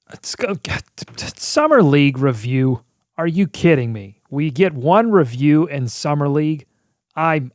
Let's go. Summer League review. Are you kidding me? We get one review in Summer League. I'm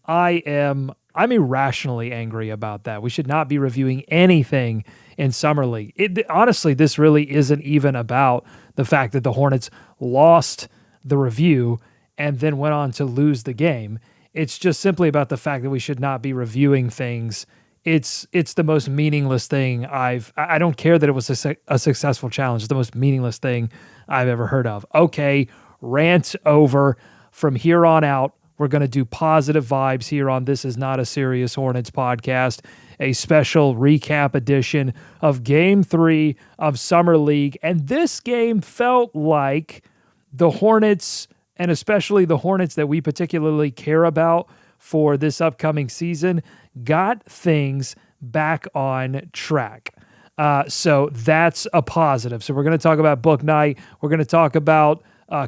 irrationally angry about that. We should not be reviewing anything in Summer League. Honestly, this really isn't even about the fact that the Hornets lost the review and then went on to lose the game. It's just simply about the fact that we should not be reviewing things. It's the most meaningless thing I don't care that it was a successful challenge. It's the most meaningless thing I've ever heard of. Okay, rant over. From here on out, we're going to do positive vibes here on This Is Not a Serious Hornets podcast, a special recap edition of Game 3 of Summer League. And this game felt like the Hornets, and especially the Hornets that we particularly care about for this upcoming season, got things back on track. So that's a positive. So we're going to talk about Bouknight. We're going to talk about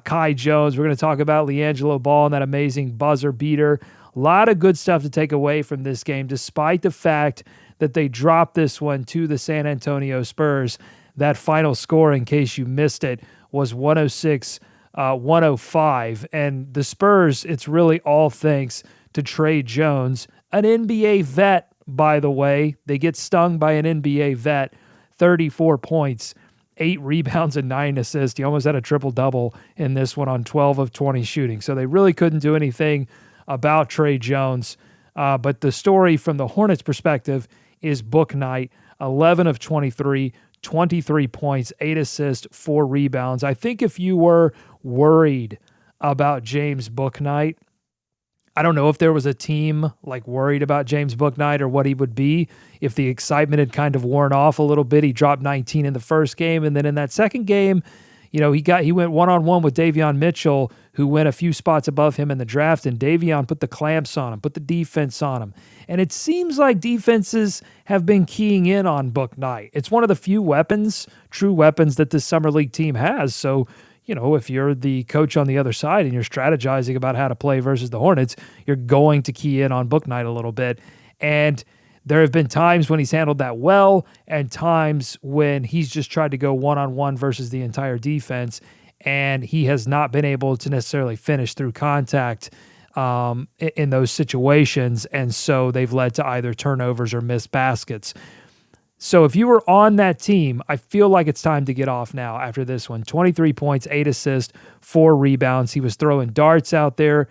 Kai Jones. We're going to talk about LiAngelo Ball and that amazing buzzer beater. A lot of good stuff to take away from this game, despite the fact that they dropped this one to the San Antonio Spurs. That final score, in case you missed it, was 106-105. And the Spurs, it's really all thanks to Trey Jones, an NBA vet, by the way. They get stung by an NBA vet, 34 points, 8 rebounds and 9 assists. He almost had a triple-double in this one on 12 of 20 shooting. So they really couldn't do anything about Trey Jones. But the story from the Hornets' perspective is Bouknight, 11 of 23, 23 points, 8 assists, 4 rebounds. I think if you were worried about James Bouknight, I don't know if there was a team like worried about James Bouknight or what he would be if the excitement had kind of worn off a little bit. He dropped 19 in the first game, and then in that second game, he went one-on-one with Davion Mitchell, who went a few spots above him in the draft, and Davion put the clamps on him, put the defense on him. And it seems like defenses have been keying in on Bouknight. It's one of the few true weapons that this Summer League team has. So, if you're the coach on the other side and you're strategizing about how to play versus the Hornets, you're going to key in on Bouknight a little bit. And there have been times when he's handled that well and times when he's just tried to go one-on-one versus the entire defense, and he has not been able to necessarily finish through contact in those situations, and so they've led to either turnovers or missed baskets. So if you were on that team, I feel like it's time to get off now after this one. 23 points, 8 assists, 4 rebounds. He was throwing darts out there,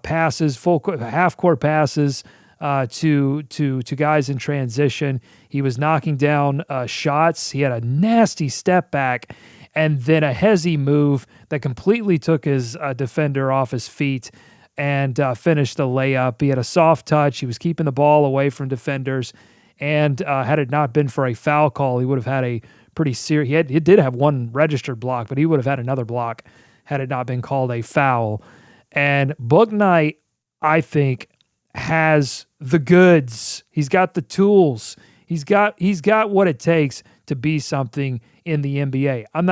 passes, half-court passes to guys in transition. He was knocking down shots. He had a nasty step back and then a hezzy move that completely took his defender off his feet and finished the layup. He had a soft touch. He was keeping the ball away from defenders. And had it not been for a foul call, he would have had a pretty serious. He did have one registered block, but he would have had another block had it not been called a foul. And Bouknight, I think, has the goods. He's got the tools. He's got what it takes to be something in the NBA. I'm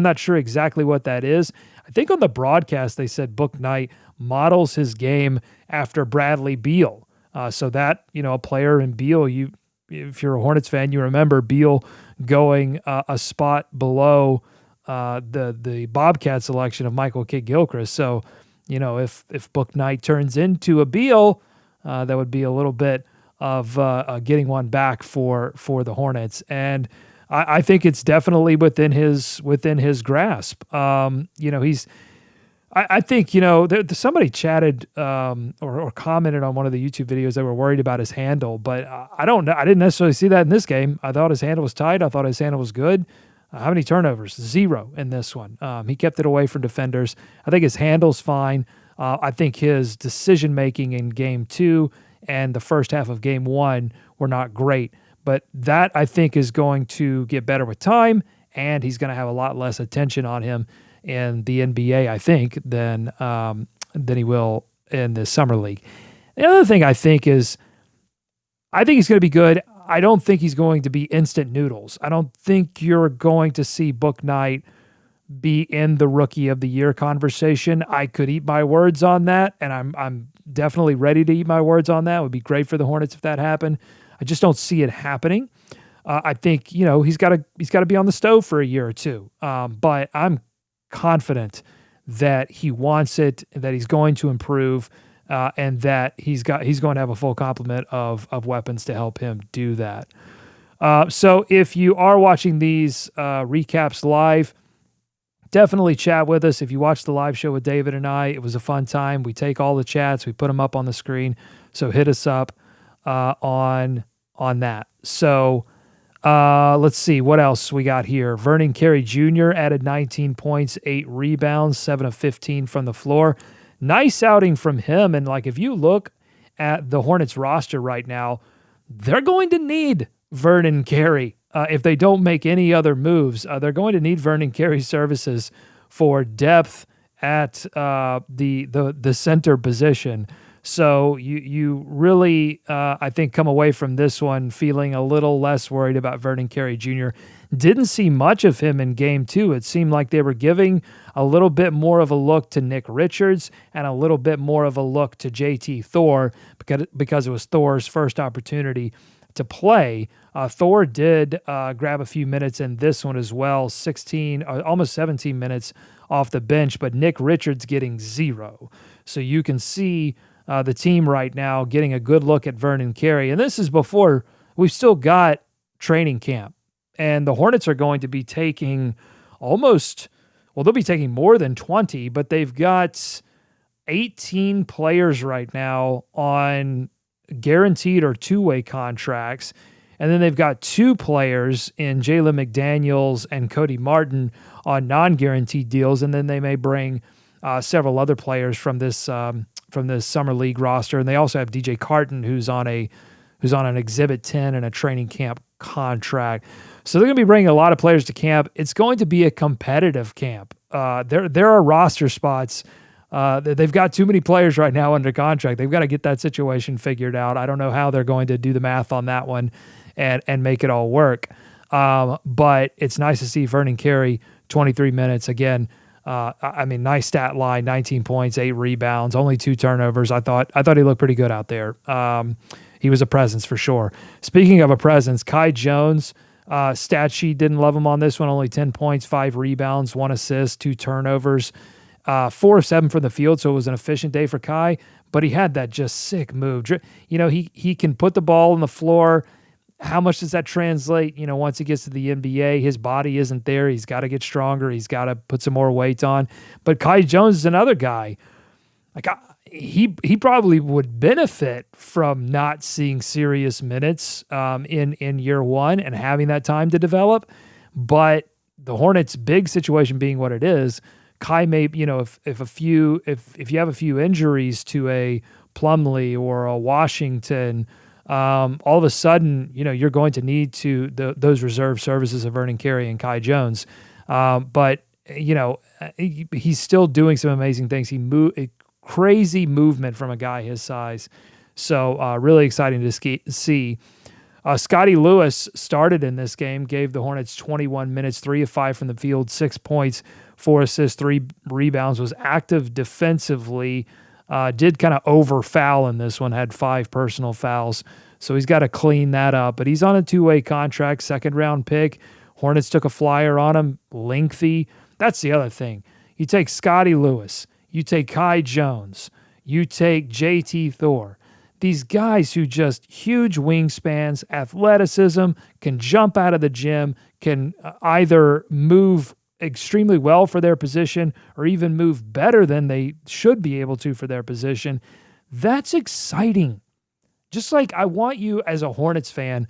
not sure exactly what that is. I think on the broadcast they said Bouknight models his game after Bradley Beal. So that, a player in Beal, if you're a Hornets fan, you remember Beal going a spot below the Bobcat selection of Michael Kidd-Gilchrist. So, if Bouknight turns into a Beal, that would be a little bit of getting one back for the Hornets. And I think it's definitely within his grasp. I think, somebody chatted or commented on one of the YouTube videos that were worried about his handle, but I don't know. I didn't necessarily see that in this game. I thought his handle was tight. I thought his handle was good. How many turnovers? 0 in this one. He kept it away from defenders. I think his handle's fine. I think his decision-making in Game 2 and the first half of Game 1 were not great, but that I think is going to get better with time, and he's going to have a lot less attention on him in the NBA, I think, than he will in the Summer League. The other thing I think is, I think he's going to be good. I don't think he's going to be instant noodles. I don't think you're going to see Bouknight be in the Rookie of the Year conversation. I could eat my words on that, and I'm definitely ready to eat my words on that. It would be great for the Hornets if that happened. I just don't see it happening. I think he's got to be on the stove for a year or two. But I'm confident that he wants it, that he's going to improve, and that he's going to have a full complement of weapons to help him do that. So if you are watching these recaps live, definitely chat with us. If you watch the live show with David and I, it was a fun time. We take all the chats, we put them up on the screen. So hit us up on that. So let's see what else we got here. Vernon Carey Jr. added 19 points, 8 rebounds, 7 of 15 from the floor. Nice outing from him. And if you look at the Hornets roster right now, they're going to need Vernon Carey. If they don't make any other moves, they're going to need Vernon Carey's services for depth at the center position. So you really, I think, come away from this one feeling a little less worried about Vernon Carey Jr. Didn't see much of him in game 2. It seemed like they were giving a little bit more of a look to Nick Richards and a little bit more of a look to JT Thor because it was Thor's first opportunity to play. Thor did grab a few minutes in this one as well, 16, almost 17 minutes off the bench, but Nick Richards getting 0. So you can see the team right now getting a good look at Vernon Carey. And this is before we've still got training camp. And the Hornets are going to be taking they'll be taking more than 20, but they've got 18 players right now on guaranteed or two-way contracts. And then they've got 2 players in Jalen McDaniels and Cody Martin on non-guaranteed deals. And then they may bring several other players from this summer league roster. And they also have DJ Carton, who's on an Exhibit 10 and a training camp contract. So they're going to be bringing a lot of players to camp. It's going to be a competitive camp. There are roster spots. They've got too many players right now under contract. They've got to get that situation figured out. I don't know how they're going to do the math on that one and make it all work. But it's nice to see Vernon Carey, 23 minutes. Again, nice stat line, 19 points, 8 rebounds, only 2 turnovers. I thought he looked pretty good out there. He was a presence for sure. Speaking of a presence, Kai Jones, stat sheet didn't love him on this one. Only 10 points, 5 rebounds, 1 assist, 2 turnovers, 4 of 7 from the field. So it was an efficient day for Kai, but he had that just sick move. He can put the ball on the floor. How much does that translate? Once he gets to the NBA, his body isn't there. He's got to get stronger. He's got to put some more weight on. But Kai Jones is another guy. He probably would benefit from not seeing serious minutes in year 1 and having that time to develop. But the Hornets' big situation being what it is, Kai may, if you have a few injuries to a Plumlee or a Washington, all of a sudden, you're going to need those reserve services of Vernon Carey and Kai Jones. But he's still doing some amazing things. Crazy movement from a guy his size. So really exciting to see. Scotty Lewis started in this game, gave the Hornets 21 minutes, 3 of 5 from the field, 6 points, 4 assists, 3 rebounds, was active defensively, did kind of over foul in this one, had 5 personal fouls. So he's got to clean that up. But he's on a 2-way contract, 2nd-round pick. Hornets took a flyer on him, lengthy. That's the other thing. You take Scotty Lewis, you take Kai Jones, you take JT Thor. These guys who just huge wingspans, athleticism, can jump out of the gym, can either move extremely well for their position or even move better than they should be able to for their position. That's exciting. Just like I want you as a Hornets fan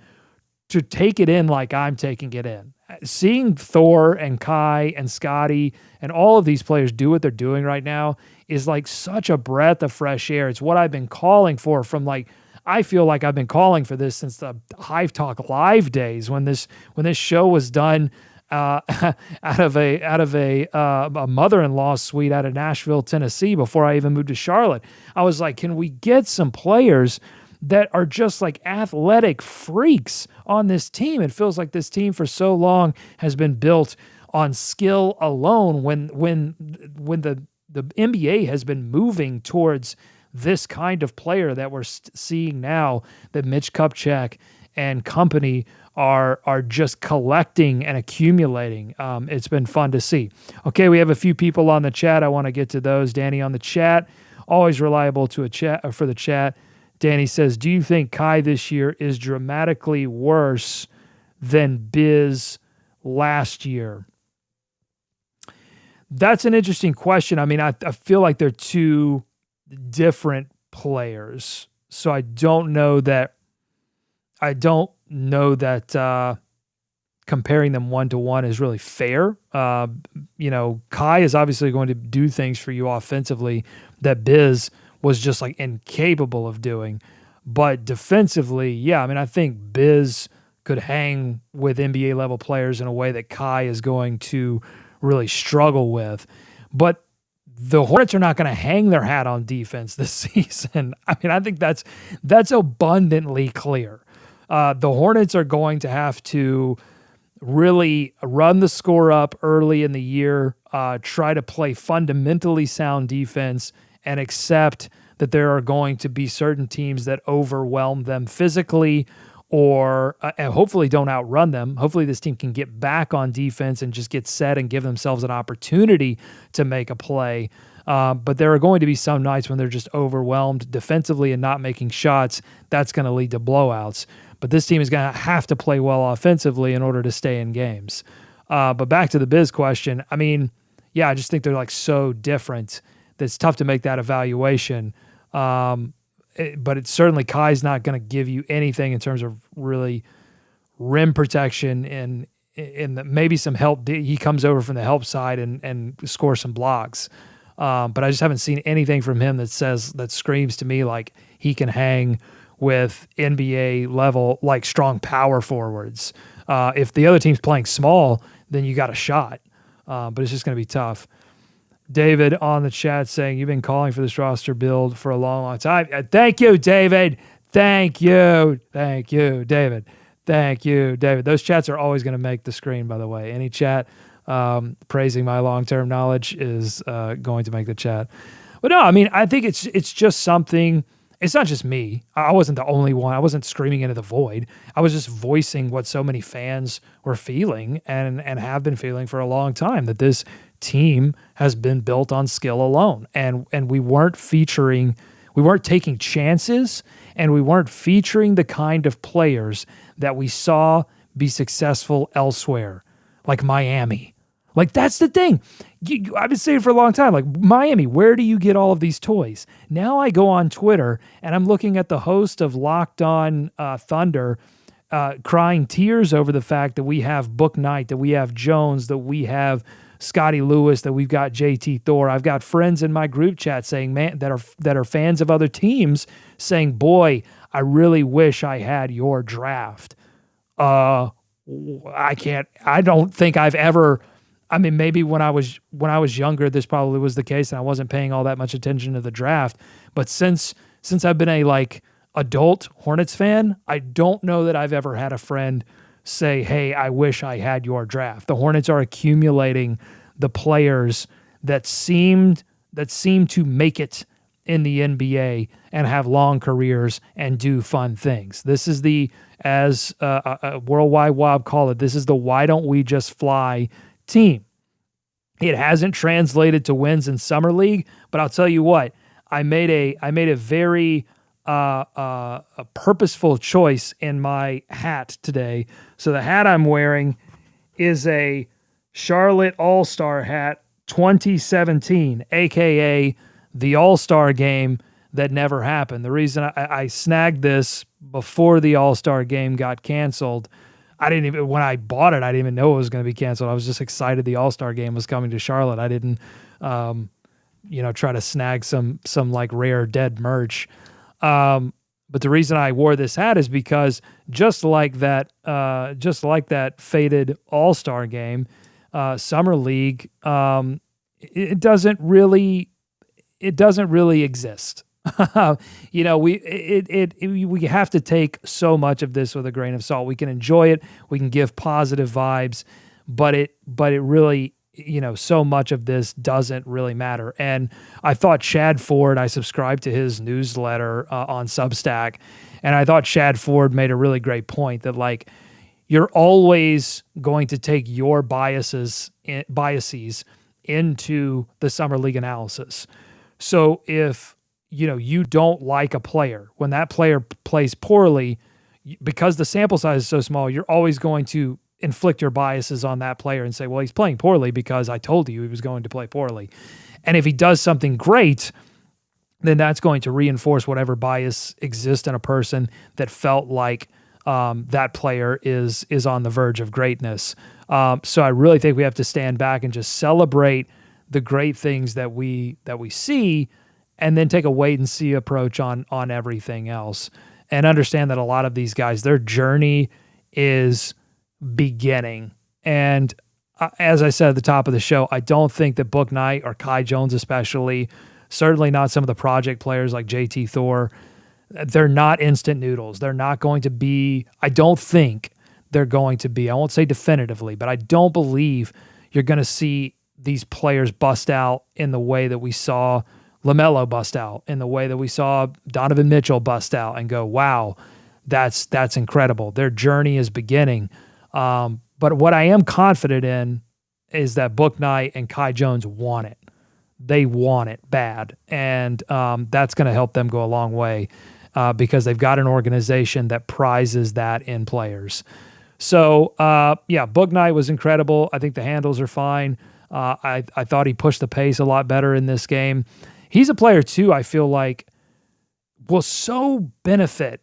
to take it in like I'm taking it in. Seeing Thor and Kai and Scotty and all of these players do what they're doing right now is like such a breath of fresh air. It's what I've been calling for I feel like I've been calling for this since the Hive Talk Live days when this show was done out of a mother-in-law suite out of Nashville, Tennessee before I even moved to Charlotte. I was like, can we get some players that are just like athletic freaks on this team? It feels like this team for so long has been built on skill alone when the NBA has been moving towards this kind of player that we're seeing now, that Mitch Kupchak and company are just collecting and accumulating. It's been fun to see. Okay, we have a few people on the chat. I want to get to those. Danny on the chat, always reliable to a chat for the chat. Danny says, do you think Kai this year is dramatically worse than Biz last year? That's an interesting question. I mean, I feel like they're two different players. So I don't know that comparing them one-to-one is really fair. Kai is obviously going to do things for you offensively that Biz was just like incapable of doing. But defensively, yeah, I mean, I think Biz could hang with NBA level players in a way that Kai is going to really struggle with. But the Hornets are not going to hang their hat on defense this season. I mean, I think that's abundantly clear. The Hornets are going to have to really run the score up early in the year, try to play fundamentally sound defense, and accept that there are going to be certain teams that overwhelm them physically or and hopefully don't outrun them. Hopefully this team can get back on defense and just get set and give themselves an opportunity to make a play. But there are going to be some nights when they're just overwhelmed defensively and not making shots. That's going to lead to blowouts. But this team is going to have to play well offensively in order to stay in games. But back to the Biz question, I mean, yeah, I just think they're like so different that it's tough to make that evaluation. But it's certainly Kai's not going to give you anything in terms of really rim protection and maybe some help. He comes over from the help side and scores some blocks. But I just haven't seen anything from him that screams to me like he can hang with NBA level, like strong power forwards. If the other team's playing small, then you got a shot. But it's just going to be tough. David on the chat saying, you've been calling for this roster build for a long, long time. Thank you, David. Thank you, David. Thank you, David. Those chats are always going to make the screen, by the way. Any chat praising my long-term knowledge is going to make the chat. But no, I mean, I think it's just something. It's not just me. I wasn't the only one. I wasn't screaming into the void. I was just voicing what so many fans were feeling and have been feeling for a long time, that this team has been built on skill alone. And we weren't taking chances, and we weren't featuring the kind of players that we saw be successful elsewhere, like Miami. Like, that's the thing. I've been saying for a long time, like, Miami, where do you get all of these toys? Now I go on Twitter and I'm looking at the host of Locked On Thunder crying tears over the fact that we have Bouknight, that we have Jones, that we have Scotty Lewis, that we've got JT Thor. I've got friends in my group chat saying, man, that are fans of other teams saying, boy, I really wish I had your draft. I don't think I've ever. I mean, maybe when I was younger, this probably was the case, and I wasn't paying all that much attention to the draft. But since I've been a like adult Hornets fan, I don't know that I've ever had a friend say, "Hey, I wish I had your draft." The Hornets are accumulating the players that seem to make it in the NBA and have long careers and do fun things. This is as Worldwide Wob call it, this is the why don't we just fly team. It hasn't translated to wins in Summer League, but I'll tell you what, I made a very a purposeful choice in my hat today. So the hat I'm wearing is a Charlotte All-Star hat 2017, aka the All-Star game that never happened. The reason I snagged this before the All-Star game got canceled, when I bought it, I didn't even know it was going to be canceled. I was just excited the All-Star game was coming to Charlotte. I didn't, try to snag some like rare dead merch. But the reason I wore this hat is because just like that faded All-Star game, Summer League, it doesn't really exist. We have to take so much of this with a grain of salt. We can enjoy it, we can give positive vibes, but it really so much of this doesn't really matter. And I thought Chad Ford, I subscribed to his newsletter on Substack, and I thought Chad Ford made a really great point that, like, you're always going to take your biases into the summer league analysis. So if you don't like a player, when that player plays poorly, because the sample size is so small, you're always going to inflict your biases on that player and say, well, he's playing poorly because I told you he was going to play poorly. And if he does something great, then that's going to reinforce whatever bias exists in a person that felt like that player is on the verge of greatness. So I really think we have to stand back and just celebrate the great things that we see, and then take a wait and see approach on everything else, and understand that a lot of these guys, their journey is beginning. And as I said at the top of the show, I don't think that Bouknight or Kai Jones especially, certainly not some of the project players like JT Thor, they're not instant noodles. They're not going to be, I don't think they're going to be, I won't say definitively, but I don't believe you're going to see these players bust out in the way that we saw LaMelo bust out, in the way that we saw Donovan Mitchell bust out and go, wow, that's incredible. Their journey is beginning. But what I am confident in is that Bouknight and Kai Jones want it. They want it bad. And that's going to help them go a long way because they've got an organization that prizes that in players. So, Bouknight was incredible. I think the handles are fine. I thought he pushed the pace a lot better in this game. He's a player, too, I feel like will so benefit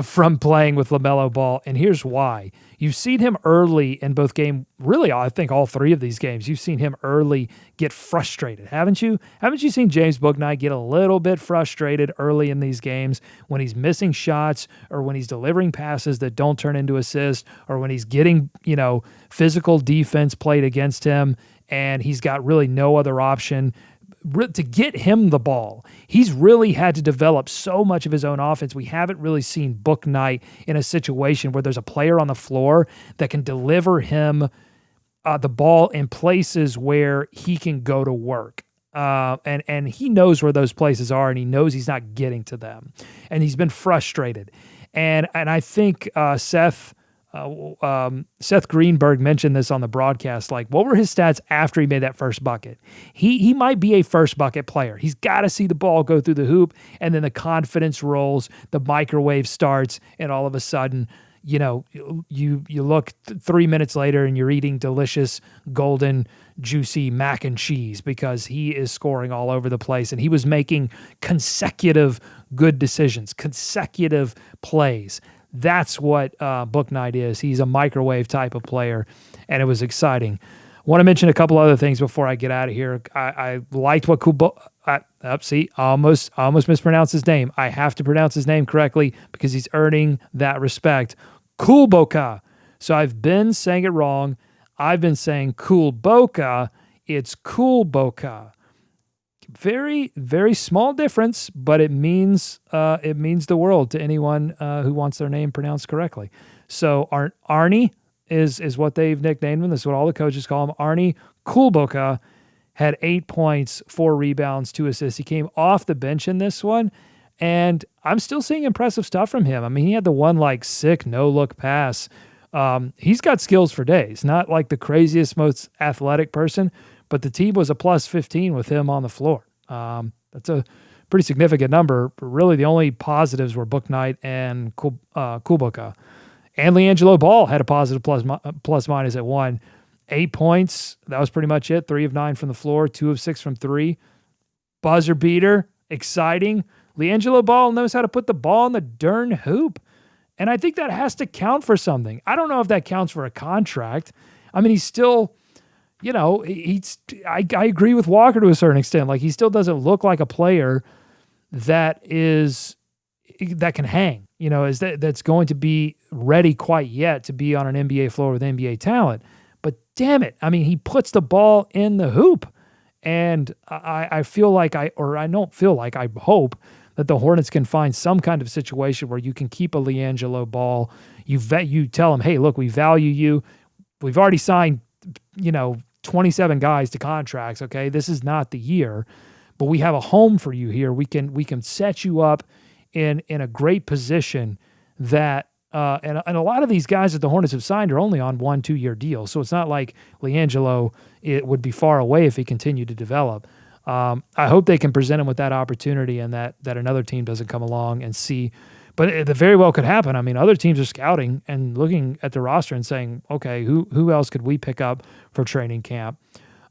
from playing with LaMelo Ball, and here's why. You've seen him early in both games, really, I think all three of these games, you've seen him early get frustrated, haven't you? Haven't you seen James Bouknight get a little bit frustrated early in these games when he's missing shots or when he's delivering passes that don't turn into assists or when he's getting, physical defense played against him and he's got really no other option to get him the ball? He's really had to develop so much of his own offense. We haven't really seen Bouknight in a situation where there's a player on the floor that can deliver him the ball in places where he can go to work. And he knows where those places are, and he knows he's not getting to them. And he's been frustrated. And I think Seth Greenberg mentioned this on the broadcast. Like, what were his stats after he made that first bucket? He might be a first bucket player. He's got to see the ball go through the hoop, and then the confidence rolls, the microwave starts, and all of a sudden, you look 3 minutes later and you're eating delicious, golden, juicy mac and cheese because he is scoring all over the place, and he was making consecutive good decisions, consecutive plays. That's what Bouknight is. He's a microwave type of player, and it was exciting. Want to mention a couple other things before I get out of here. I liked what I almost mispronounced his name. I have to pronounce his name correctly because he's earning that respect. Kulboka. So I've been saying it wrong. I've been saying Kulboka. It's Kulboka. Very, very small difference, but it means the world to anyone who wants their name pronounced correctly. So Arnie is what they've nicknamed him. This is what all the coaches call him. Arnie Kulboka had 8 points, 4 rebounds, 2 assists. He came off the bench in this one, and I'm still seeing impressive stuff from him. I mean, he had the one sick no-look pass. He's got skills for days. Not like the craziest, most athletic person, but the team was a plus 15 with him on the floor. That's a pretty significant number. But really, the only positives were Bouknight and Kulboka. And LiAngelo Ball had a positive plus minus at 1. 8 points. That was pretty much it. 3 of 9 from the floor, 2 of 6 from 3. Buzzer beater. Exciting. LiAngelo Ball knows how to put the ball in the darn hoop. And I think that has to count for something. I don't know if that counts for a contract. I mean, he's still... I agree with Walker to a certain extent. Like, he still doesn't look like a player that can hang, that's going to be ready quite yet to be on an NBA floor with NBA talent. But damn it, I mean, he puts the ball in the hoop, and I hope that the Hornets can find some kind of situation where you can keep a LiAngelo Ball. You tell him, hey, look, we value you. We've already signed, 27 guys to contracts. Okay, this is not the year, but we have a home for you here. We can set you up in a great position that. And a lot of these guys that the Hornets have signed are only on 1-2 year deals. So it's not like LiAngelo it would be far away if he continued to develop. I hope they can present him with that opportunity and that another team doesn't come along and see. But it very well could happen. I mean, other teams are scouting and looking at the roster and saying, okay, who else could we pick up for training camp?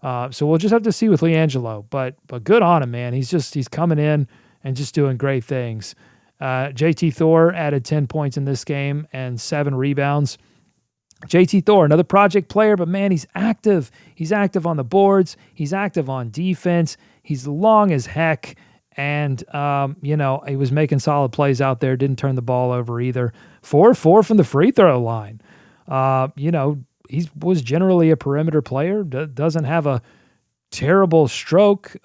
So we'll just have to see with LiAngelo. But good on him, man. He's coming in and just doing great things. JT Thor added 10 points in this game and 7 rebounds. JT Thor, another project player, but man, he's active. He's active on the boards. He's active on defense. He's long as heck. And, he was making solid plays out there. Didn't turn the ball over either. 4-4 from the free throw line. He was generally a perimeter player. Doesn't have a terrible stroke.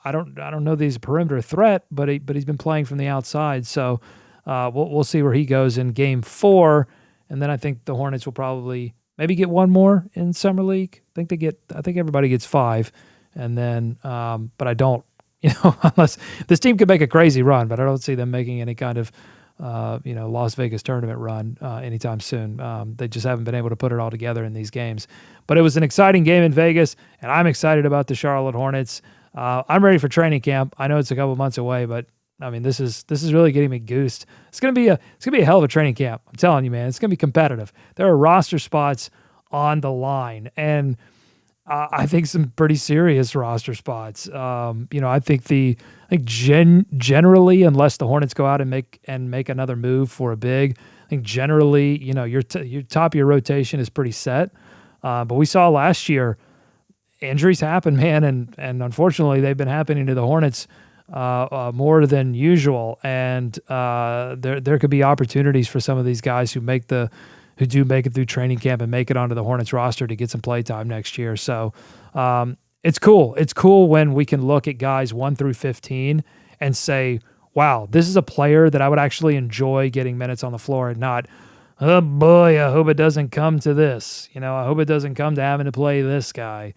I don't know that he's a perimeter threat, but he's been playing from the outside. So we'll see where he goes in Game 4, and then I think the Hornets will probably maybe get one more in Summer League. I think everybody gets 5, and then but I don't unless this team could make a crazy run, but I don't see them making any kind of Las Vegas tournament run anytime soon. They just haven't been able to put it all together in these games. But it was an exciting game in Vegas, and I'm excited about the Charlotte Hornets. I'm ready for training camp. I know it's a couple months away, but I mean, this is really getting me goosed. It's gonna be a hell of a training camp. I'm telling you, man. It's gonna be competitive. There are roster spots on the line, and I think some pretty serious roster spots. I think generally, unless the Hornets go out and make another move for a big, I think generally, your top of your rotation is pretty set. But we saw last year. Injuries happen, man, and unfortunately they've been happening to the Hornets more than usual. And there could be opportunities for some of these guys who do make it through training camp and make it onto the Hornets roster to get some play time next year. So it's cool. It's cool when we can look at guys 1 through 15 and say, wow, this is a player that I would actually enjoy getting minutes on the floor and not, oh boy, I hope it doesn't come to this. I hope it doesn't come to having to play this guy.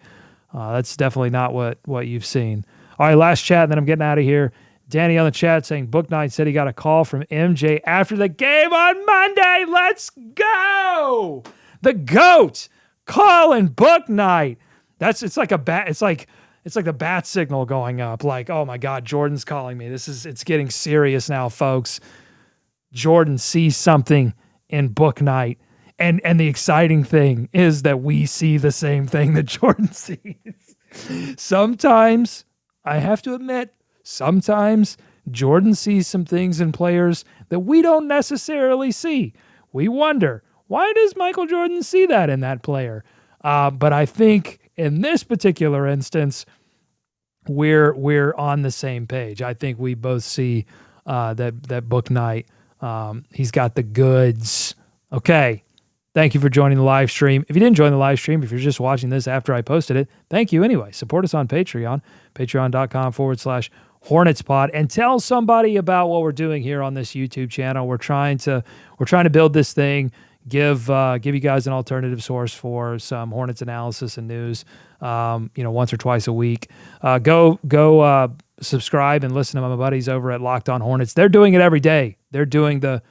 That's definitely not what you've seen. All right, last chat, and then I'm getting out of here. Danny on the chat saying Bouknight said he got a call from MJ after the game on Monday. Let's go! The GOAT calling Bouknight. It's like the bat signal going up. Like, oh my God, Jordan's calling me. It's getting serious now, folks. Jordan sees something in Bouknight. And the exciting thing is that we see the same thing that Jordan sees. Sometimes, I have to admit, Jordan sees some things in players that we don't necessarily see. We wonder, why does Michael Jordan see that in that player? But I think in this particular instance, we're on the same page. I think we both see that Bouknight, he's got the goods. Okay. Thank you for joining the live stream. If you didn't join the live stream, if you're just watching this after I posted it, thank you anyway. Support us on Patreon, patreon.com/HornetsPod, and tell somebody about what we're doing here on this YouTube channel. We're trying to build this thing, give you guys an alternative source for some Hornets analysis and news, once or twice a week. Go subscribe and listen to my buddies over at Locked On Hornets. They're doing it every day. They're doing the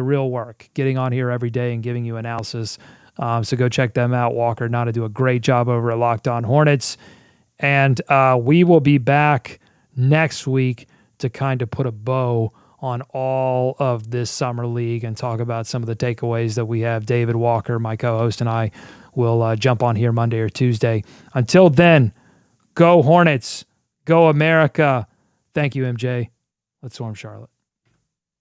real work, getting on here every day and giving you analysis. So go check them out. Walker and Nana do a great job over at Locked On Hornets. And we will be back next week to kind of put a bow on all of this summer league and talk about some of the takeaways that we have. David Walker, my co-host, and I will jump on here Monday or Tuesday. Until then, go Hornets, go America. Thank you, MJ. Let's swarm Charlotte.